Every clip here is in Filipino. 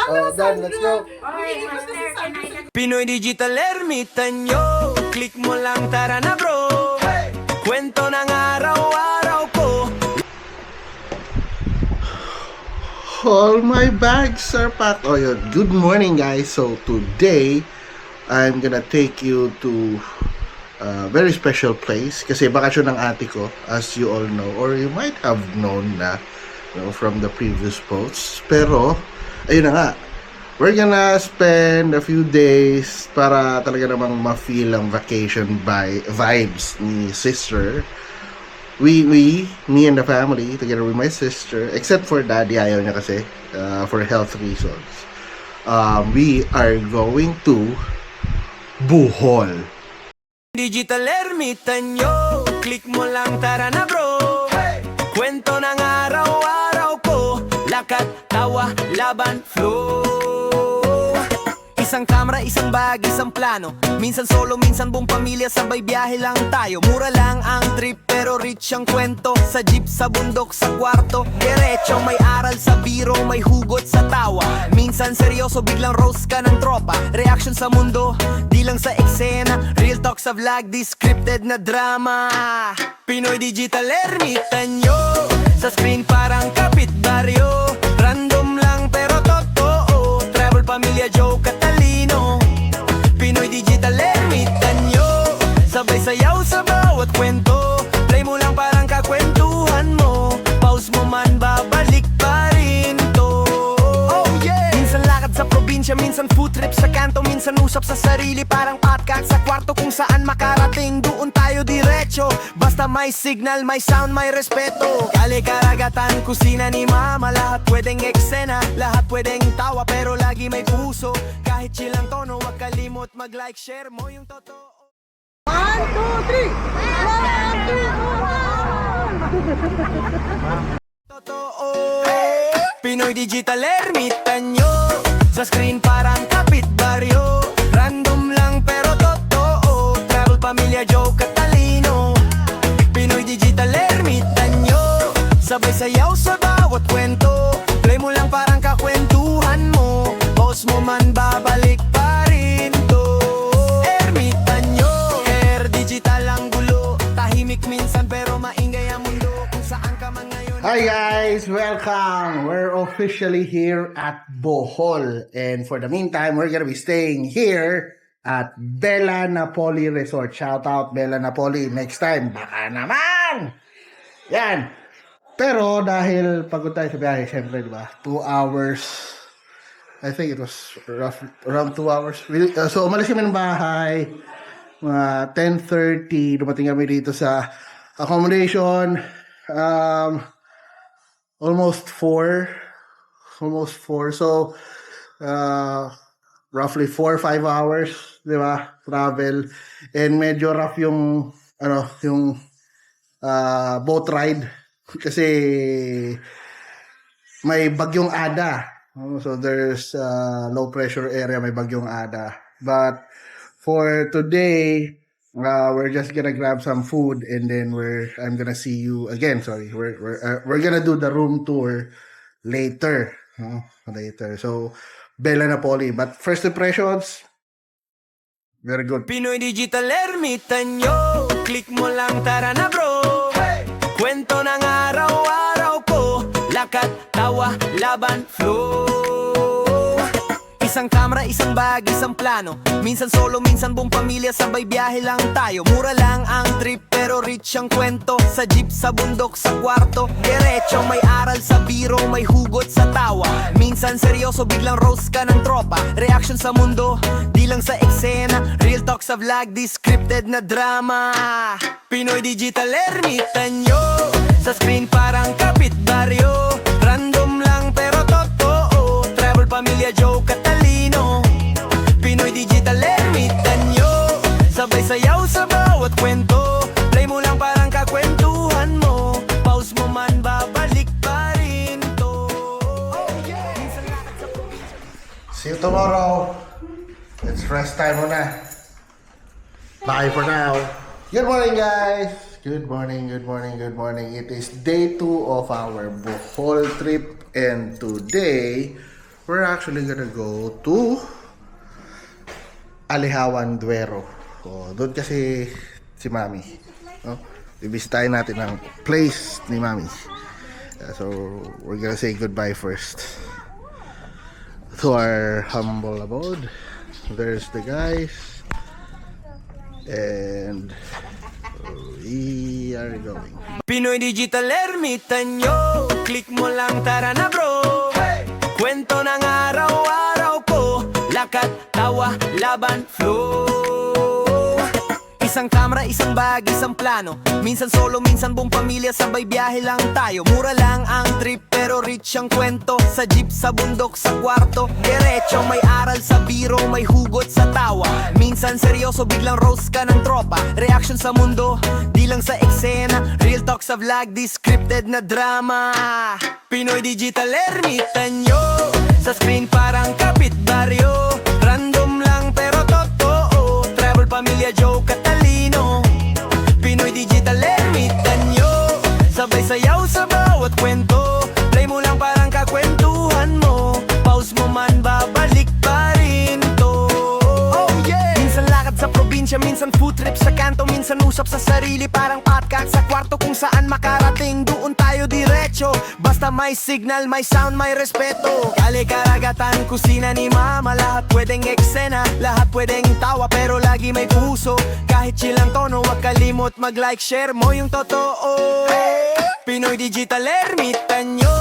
Oh, done. Let's go. Pinoy Digital Ermitanyo, click mo lang, tara na bro. Kwento ng araw-araw ko. All my bags are packed. Oh, yun. Good morning, guys. So, today, I'm gonna take you to a very special place. Kasi bakasyon ng ate ko, as you all know, or you might have known na, from the previous posts. Pero, ayun na nga. We're gonna spend a few days para talaga namang ma-feel ang vacation vibes ni sister. Me and the family, together with my sister, except for daddy, ayaw niya kasi, for health reasons. We are going to Bohol. Digital Ermitanyo, click mo lang, tara na bro. Kwento ng araw-araw ko, lakad, tawa, laban, flow. Isang kamera, isang bag, isang plano. Minsan solo, minsan buong pamilya, sabay biyahe lang tayo. Mura lang ang trip, pero rich ang kwento. Sa jeep, sa bundok, sa kwarto, diretso. May aral sa biro, may hugot sa tawa. Minsan seryoso, biglang roast ka ng tropa. Reaction sa mundo, di lang sa eksena. Real talk sa vlog, di scripted na drama. Pinoy Digital Ermitanyo, sa screen parang kapitbaryo. Random lang pero totoo. Travel, pamilya, joke at talino. Pinoy Digital Ermitanyo, sabay sayaw sa bawat kwento. Play mo lang parang kakwentuhan mo. Pause mo man, babalik pa rin to. Oh yeah! Minsan lakad sa probinsya, minsan food trip sa kanto. Minsan usap sa sarili, parang podcast sa kwarto. Kung saan makarating, doon tayo diretso. Basta may signal, may sound, may respeto. Kali, karagatan, kusina ni mama. Lahat pwedeng eksena, lahat pwedeng tawa, pero lagi may puso. Kahit chill ang tono, wag kalimot mag-like, share mo yung totoo. 1, 2, 3. Totoo. Pinoy Digital Ermitanyo, sa screen parang kapitbaryo. Random lang pero totoo. Travel, pamilya, joke at talino. Pinoy Digital Ermitanyo, sabay sayaw sa bawat kwento. Play mo lang parang kakwentuhan mo. Pause mo man, babalik pa rin to. Ermitanyo, digital ang gulo. Tahimik minsan pero maingay ang mundo. Kung saan ka man ngayon. Hi guys, welcome. We're officially here at Bohol, and for the meantime, we're gonna be staying here at Bella Napoli Resort. Shout out Bella Napoli. Next time, baka naman. Yan. Pero dahil pagod tayo sa biyahe, syempre, di ba? 2 hours. I think it was around 2 hours. So umalis kami ng bahay. Mga 10:30, dumating kami dito sa accommodation. Almost 4. So, roughly 4 or 5 hours, di ba? Travel. And medyo rough yung, boat ride. Kasi, may bagyong Ada. So, there's low pressure area, may bagyong Ada. But, for today, we're just gonna grab some food, and then I'm gonna see you again. Sorry, we're gonna do the room tour later. Later. So, Bella Napoli. But first impressions, very good. Pinoy Digital Ermitanyo, click mo lang, tara na bro. Kwento ng araw-araw ko, lakad, tawa, laban, flow. Isang kamera, isang bag, isang plano. Minsan solo, minsan buong pamilya, sabay biyahe lang tayo. Mura lang ang trip, pero rich ang kwento. Sa jeep, sa bundok, sa kwarto, diretso. May aral sa biro, may hugot sa tawa. Minsan seryoso, biglang roast ka ng tropa. Reaction sa mundo, di lang sa eksena. Real talk sa vlog, di scripted na drama. Pinoy Digital Ermitanyo, sa screen parang kapitbaryo. Random lang pero totoo. Travel, pamilya, joke at talino. Pinoy Digital Ermitanyo, sabay sayaw sa bawat kwento. Play mo lang parang kakwentuhan mo. Pause mo man, babalik pa rin to. Oh yeah! See you tomorrow. It's rest time muna. Bye for now. Good morning, guys. Good morning. It is day 2 of our Bohol trip, and today we're actually gonna go to Alihawan Duero. Doon kasi si Mami. Bibisitahin natin ang place ni Mami. So, we're gonna say goodbye first to our humble abode. There's the guys. And we are going. Pinoy Digital Ermitanyo, click mo lang tara na bro. Kwento ng araw-araw ko, lakat, tawa, laban, flow. Isang camera, isang bag, isang plano. Minsan solo, minsan buong pamilya, sabay biyahe lang tayo. Mura lang ang trip, pero rich ang kwento. Sa jeep, sa bundok, sa kwarto, diretso. May aral sa biro, may hugot sa tawa. Minsan seryoso, biglang roast ka ng tropa. Reaction sa mundo, di lang sa eksena. Real talk sa vlog, di scripted na drama. Pinoy Digital Ermitanyo, sa screen parang kapitbaryo. Random lang pero totoo, travel, pamilya, joke at talino. Pinoy Digital Ermitanyo, sabay sayaw sa bawat kwento. Play mo lang parang kakwentuhan mo, pause mo man babalik pa rin to. Oh yeah! Minsan lakad sa probinsya, minsan food trip sa kanto. Minsan usap sa sarili parang podcast sa kwarto. Kung saan makarating, doon tayo diretso. Basta may signal, may sound, may respeto. Kali, karagatan, kusina ni mama. Lahat pwedeng eksena, lahat pwedeng tawa, pero lagi may puso. Kahit chill ang tono, wag kalimot mag-like, share mo yung totoo. Pinoy Digital Ermitanyo,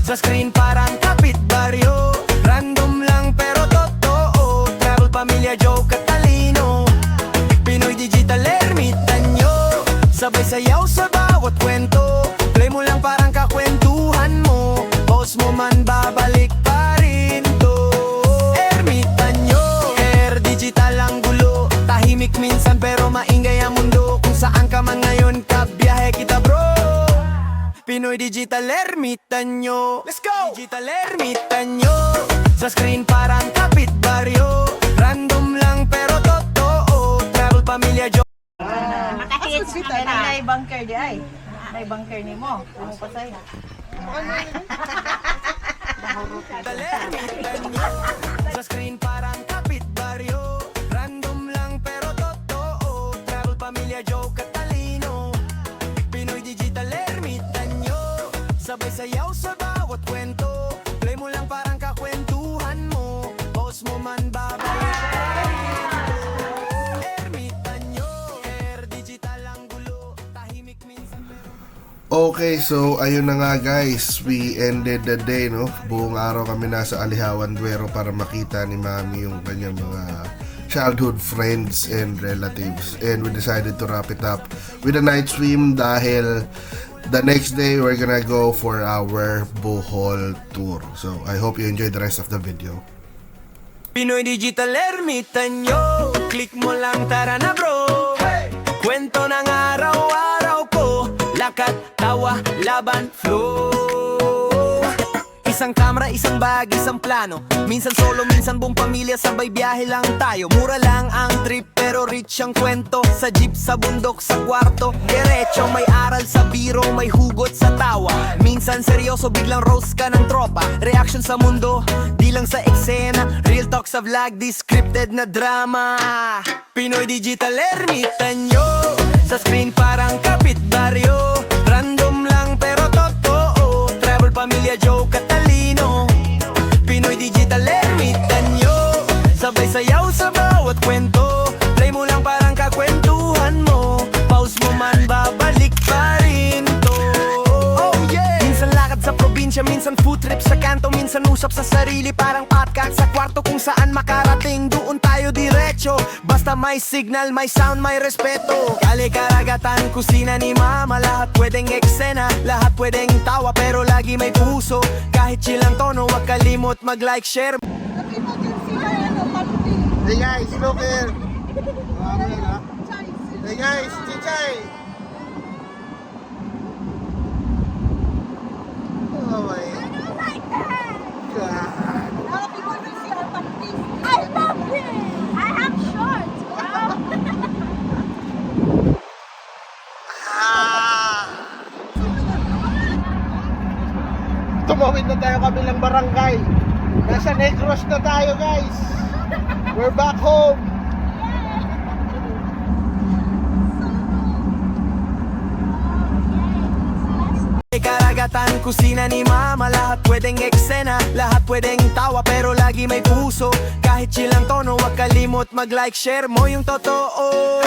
sa screen parang kapitbaryo. Random lang pero totoo, travel, pamilya, joke at talino. Pinoy Digital Ermitanyo, sabay sayaw sa bawat kwento. Play mo lang parang kakwentuhan mo, pause mo man babalik pa rin to. Ermitanyo, Air Digital ang gulo. Tahimik minsan pero maingay ang mundo. Kung saan ka man ngayon, kabiyahe kita bro. Pinoy Digital Ermitanyo, let's go! Digital Ermitanyo, sa screen parang kapitbaryo. Random lang pero totoo, travel, pamilya, joke. Makahit ka na may bunker di ay. May bunker ni mo. Ano pa sa'yo? Digital Ermitanyo, sa screen parang kapitbaryo. Random lang pero totoo, travel, pamilya, joke at talino. Pinoy Digital Ermitanyo, sabay sayaw sa bawat kwento. Play mo lang parang kakwentuhan mo, pause mo man babalik. Ermitanyo, Air Digital ang gulo. Tahimik minsan pero... Okay, so ayun na nga guys, we ended the day, no? Buong araw kami nasa Alihawan Duero para makita ni Mami yung kanyang mga childhood friends and relatives. And we decided to wrap it up with a night swim dahil the next day we're gonna go for our Bohol tour. So I hope you enjoy the rest of the video. Pinoy Digital Ermitanyo, click mo lang tara na bro. Kwento ng araw-araw ko, lakat, tawa, laban, flow. Isang camera, isang bag, isang plano. Minsan solo, minsan buong pamilya, sabay biyahe lang tayo. Mura lang ang trip, pero rich ang kwento. Sa jeep, sa bundok, sa kwarto, diretso. May aral sa biro, may hugot sa tawa. Minsan seryoso, biglang roast ka ng tropa. Reaction sa mundo, di lang sa eksena. Real talk sa vlog, di scripted na drama. Pinoy Digital Ermitanyo, sa screen parang kapitbaryo. Random lang pero totoo, travel, pamilya, joke at talino. Pinoy Digital Ermitanyo, sabay sayaw sa bawat kwento. Play mo lang parang kakwentuhan mo, pause mo man babalik pa rin to. Oh yeah! Minsan lakad sa probinsya, minsan food trip sa kanto. Minsan usap sa sarili parang podcast sa kwarto. Kung saan makarating, doon tayo diretso. Basta may signal, may sound, may respeto. Kali, karagatan, kusina ni mama. Lahat pwedeng eksena, lahat pwedeng tawa, pero lagi may puso. Kahit chill ang tono, wag kalimot mag-like, share. Sabi mo din sila, ano, palutin. Hey guys, look here. Hey guys, Chichay. Oh my God. Mga people will see our palutin. I love him! I have shorts! Wow! Tumawid na tayo kabilang barangay. Nasa Negros na tayo, guys. We're back home. Karagatan, kusina ni mama, lahat pwedeng eksena, lahat pwedeng tawa pero lagi may puso. Kahit chilang tono, wag kalimot mag-like, share mo yung totoo.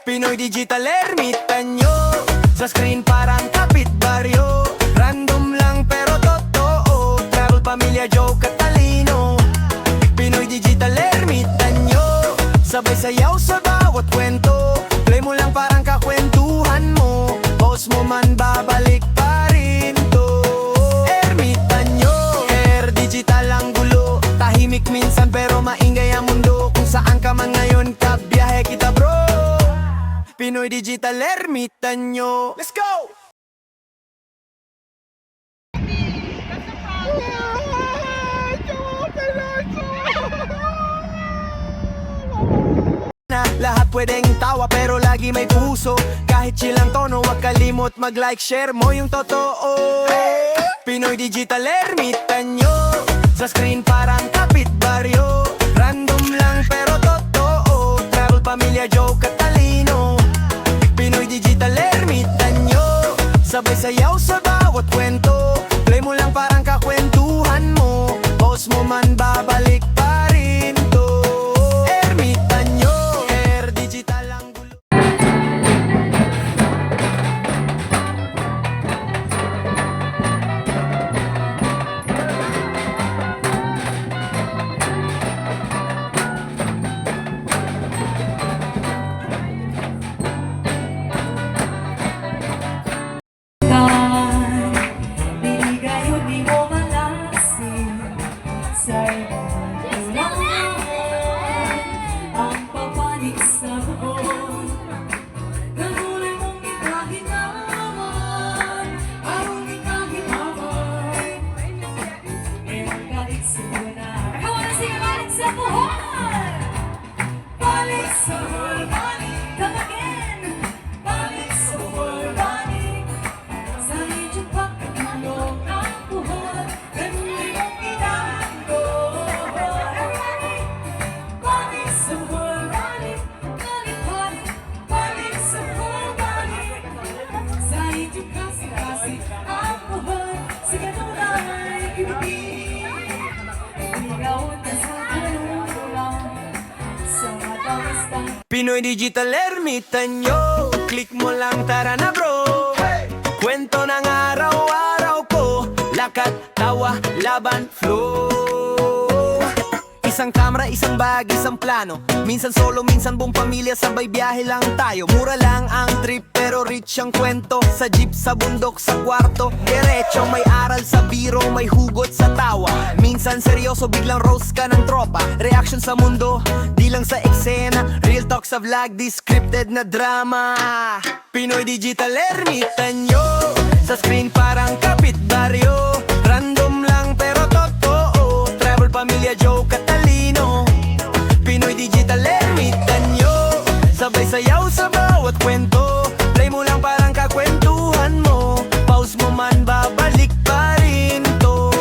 Pinoy Digital ermitan nyo, sa screen parang kapitbaryo. Random lang pero totoo, travel, pamilya, joke at talino. Pinoy Digital ermitan nyo, sabay sayaw sa bawat kwento. Play mo lang parang kakwentuhan mo, pause mo man babalik pa rin to. Ermitan nyo, digital ang gulo, tahimik minsan pero maingay ang mundo. Kung saan ka man ngayon, kabiyahe kita bro. Pinoy Digital ermitan nyo, let's go! Lahat pwedeng tawa pero lagi may puso. Kahit chilang tono, wag kalimot mag-like, share mo yung totoo. Pinoy Digital ermitan nyo, sa screen parang kapitbaryo. Random lang pero totoo, travel, pamilya, joke at talino. Pinoy Digital ermitan nyo, sabay sayaw sa bawat kwento. Play mo lang parang kakwentuhan mo, pause mo man babalik pa rin to. Ermitan nyo, digital ang gulo. Binigayo di mo malasin sa ilang ang papanik sa buon. Ganulay mong ikahinaman, arong ikahimaman. Ewan balik sa buwan. I wanna see you balik sa buwan. Balik sa buwan, balik. Come again. Balik sa buwan, balik. Sa medyo pagkatulog ang buwan, ganulay mong inahando. Everybody, balik sa buwan, balik. Balik, balik. Balik sa buwan, balik. Sa medyo kasi ang buwan, sa ganulay ibig. Ikaw na sa ganulay, sa matawistan. Pinoy Digital ermitan nyo, click mo lang, tara na bro. Kwento ng araw-araw ko, lakat, tawa, laban, flow. Isang camera, isang bag, isang plano. Minsan solo, minsan buong pamilya, sabay biyahe lang tayo. Mura lang ang trip pero rich ang kwento. Sa jeep, sa bundok, sa kwarto, diretso. May aral sa biro, may hugot sa tawa. Minsan seryoso, biglang roast ka ng tropa. Reaction sa mundo, di lang sa eksena. Real talk sa vlog, di scripted na drama. Pinoy Digital ermitan nyo, sa screen parang kapitbaryo. Random lang pero totoo, travel, pamilya, joke at talino. Pinoy Digital ermitan nyo, sabay sayaw sa bawat kwento. Play mo lang parang kakwentuhan mo, pause mo man babalik pa rin to.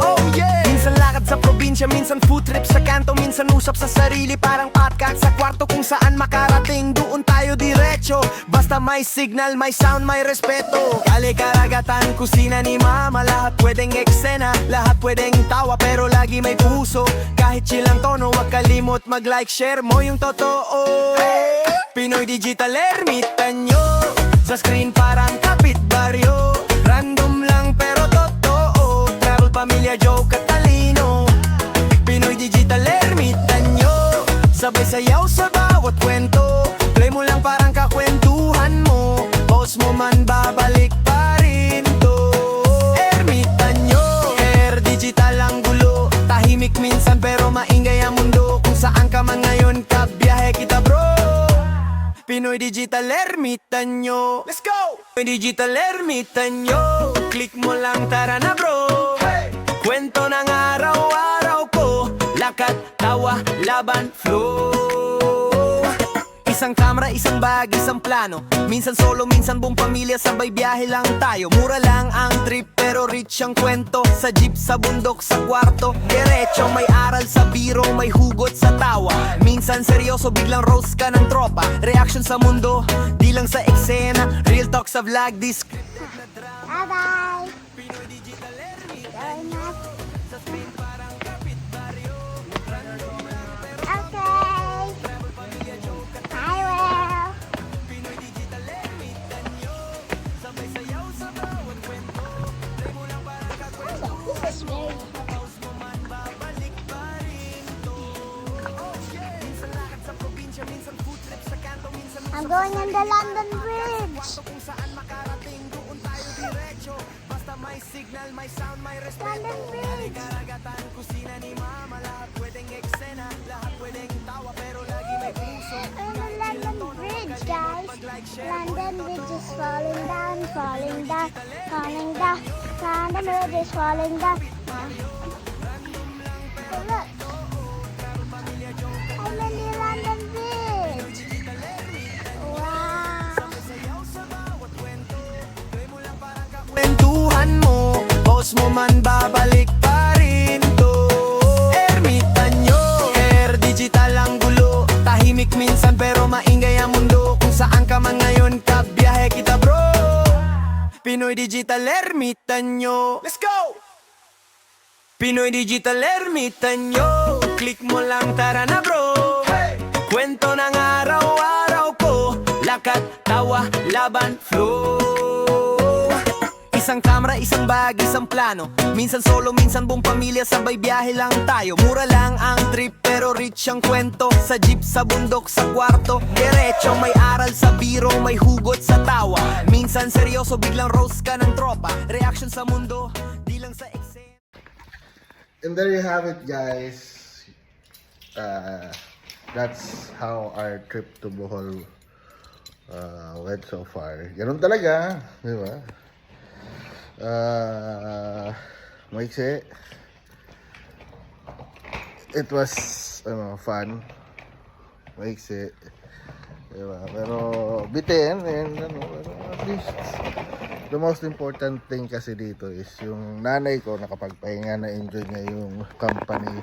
Oh yeah! Minsan lakad sa probinsya, minsan food trip sa kanto. Minsan usap sa sarili parang podcast sa kwarto. Kung saan makarating, doon tayo diretso. Basta may signal, may sound, may respeto. Kali, karagatan, kusina ni mama, lahat pwedeng eksena, lahat pwedeng tawa pero lagi may puso. Kahit chilang tono, wag kalimot mag-like, share mo yung totoo. Pinoy Digital ermitan nyo, sa screen parang kapitbaryo. Random lang pero totoo, travel, pamilya, joke at talino. Pinoy Digital ermitan nyo, sabay sayaw sa bawat kwento. Play mo lang parang kakwentuhan mo, pause mo man babalik pa rin to. Ermitan nyo, digital ang gulo, tahimik minsan pero maingay ang mundo. Kung saan ka man ngayon, kabiyahe kita bro. Pinoy Digital ermitan nyo, let's go! Pinoy Digital ermitan nyo, click mo lang, tara na bro. Kwento ng araw-araw ko, lakat, tawa, laban, flow. Isang kamera, isang bag, isang plano. Minsan solo, minsan buong pamilya, sabay biyahe lang tayo. Mura lang ang trip pero rich ang kwento. Sa jeep, sa bundok, sa kwarto, diretso. May aral sa biro, may hugot sa tawa. Minsan seryoso, biglang roast ka ng tropa. Reaction sa mundo, di lang sa eksena. Real talk sa vlog, this Bye-bye. Very much. Okay. I will. This is very I'm going on the London Bridge. London Bridge. On the London Bridge, guys. London Bridge is falling down, falling down, falling down. London Bridge is falling down. So look. I'm in the London Bridge. Wow. kwentuhan mo, boss mo man babalik pa rin to. Ermitanyo, Air Digital ang gulo. Tahimik minsan pero maingay ang mundo. Kung saan ka man ngayon, kabiyahe kita bro. Pinoy Digital Ermitanyo, let's go! Pinoy Digital Ermitanyo, click mo lang tara na bro. Kwento ng araw-araw ko, lakat, tawa, laban, flow. Isang kamera, isang bag, isang plano. Minsan solo, minsan buong pamilya, sabay biyahe lang tayo. Mura lang ang trip pero rich ang kwento. Sa jeep, sa bundok, sa kwarto, diretso. May aral sa biro, may hugot sa tawa. Minsan seryoso, biglang roast ka ng tropa. Reaction sa mundo, di lang sa eksena. And there you have it, guys. That's how our trip to Bohol went so far. Ganun talaga, di ba? Maiksi. It was fun. Maiksi. Diba? Pero bitin and pero at least the most important thing kasi dito is yung nanay ko nakapagpahinga, na-enjoy niya yung company,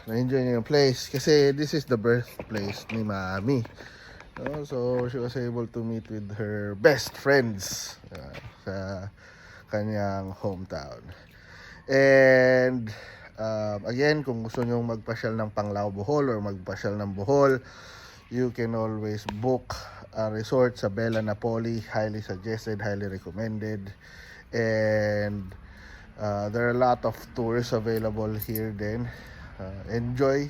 na-enjoy niya yung place kasi this is the birthplace ni Mami. So she was able to meet with her best friends sa kanyang hometown. And again, kung gusto nyo magpasyal ng Panglao Bohol or magpasyal ng Bohol, you can always book a resort sa Bella Napoli. Highly suggested, highly recommended. And there are a lot of tours available here then. Enjoy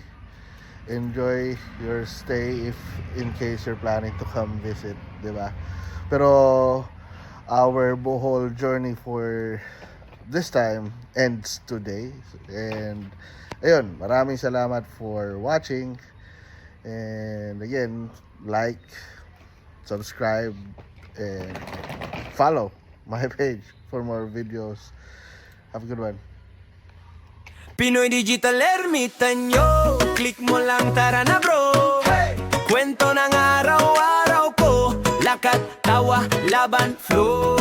your stay if in case you're planning to come visit, diba? Pero our Bohol journey for this time ends today. And ayun, maraming salamat for watching. And again, like, subscribe, and follow my page for more videos. Have a good one. Pinoy Digital Ermitanyo, click mo lang tara na bro. Kwento ng araw-araw ko, lakat, tawa, laban, flow.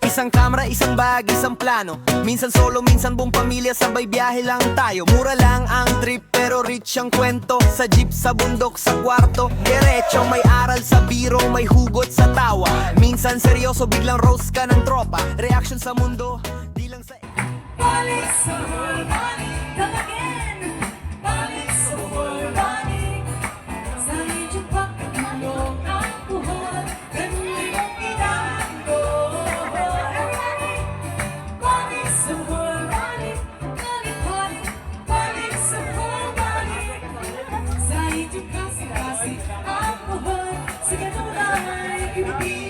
Isang kamera, isang bag, isang plano. Minsan solo, minsan buong pamilya, sabay biyahe lang tayo. Mura lang ang trip pero rich ang kwento. Sa jeep, sa bundok, sa kwarto, diretso. May aral sa biro, may hugot sa tawa. Minsan seryoso, biglang roast ka ng tropa. Reaction sa mundo, di lang sa Balik sa Bohol, come again. Balik sa Bohol, sa medyo pagkakalong ang Bohol, ganun ang inango. Balik sa Bohol, balik sa Bohol, sa medyo kasi ang Bohol, sa ganun ay ibig.